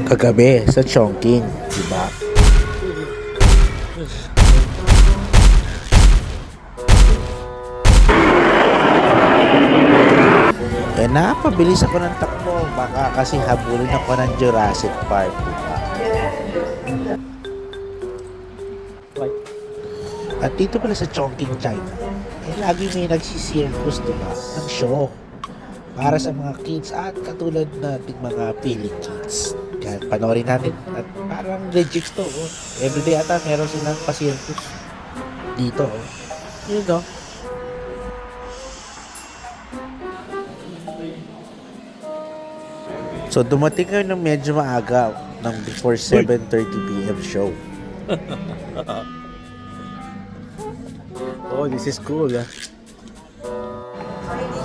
Kagabi sa Chongqing, diba? Eh, napabilis ako ng takbo. Baka kasi habulin ako ng Jurassic Park, diba? At dito pala sa Chongqing, China, eh, lagi may nagsisirkus, diba? Ng show. Para sa mga kids at katulad nating mga piling kids. Kaya panoorin natin at parang legit to. Oh. Everyday ata meron silang pasirkus dito. Oh. Yun no? So dumating kayo ng medyo maaga ng before 7:30 p.m. show. Oh, this is cool ah.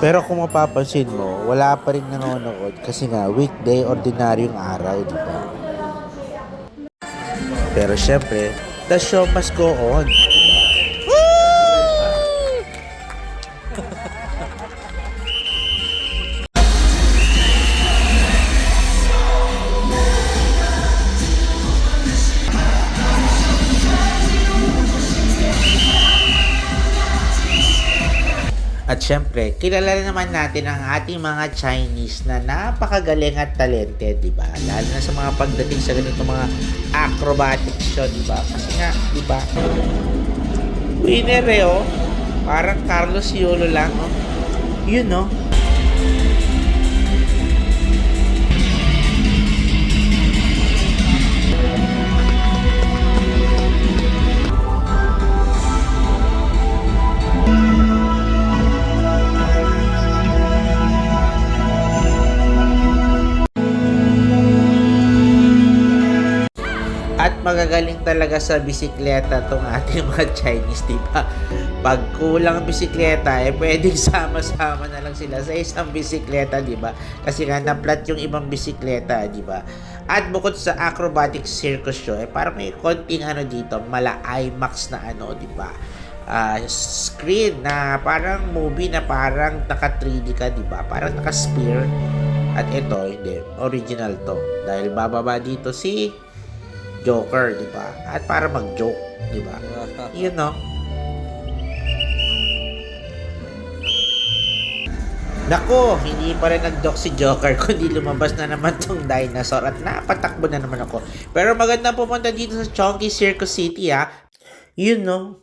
Pero kung mapapansin mo, wala pa rin nanonood kasi nga weekday, ordinaryong araw, di ba? Pero syempre, the show must go on. At syempre, kilala naman natin ang ating mga Chinese na napakagaling at talented, di ba? Lalo na sa mga pagdating sa ganito mga acrobatic show, di ba? Kasi nga, di ba? Winner eh, oh. Parang Carlos Yolo lang, oh. Yun, no? At magagaling talaga sa bisikleta tong ating mga Chinese, di ba? Pag kulang ang bisikleta, eh pwedeng sama-sama na lang sila sa isang bisikleta, di ba? Kasi nga na-flat yung ibang bisikleta, di ba? At bukod sa acrobatic circus show, eh parang may konting ano dito, mala IMAX na ano, di ba? Screen na parang movie na parang naka 3D ka, di ba? Parang naka sphere. At ito, hindi, original to. Dahil bababa dito si Joker, di ba? At para mag-joke, di ba? Yun, no? Nako, hindi pa rin nag-joke si Joker kundi lumabas na naman tong dinosaur at napatakbo na naman ako. Pero maganda pumunta dito sa Chongqing Circus City, ha? Yun, no?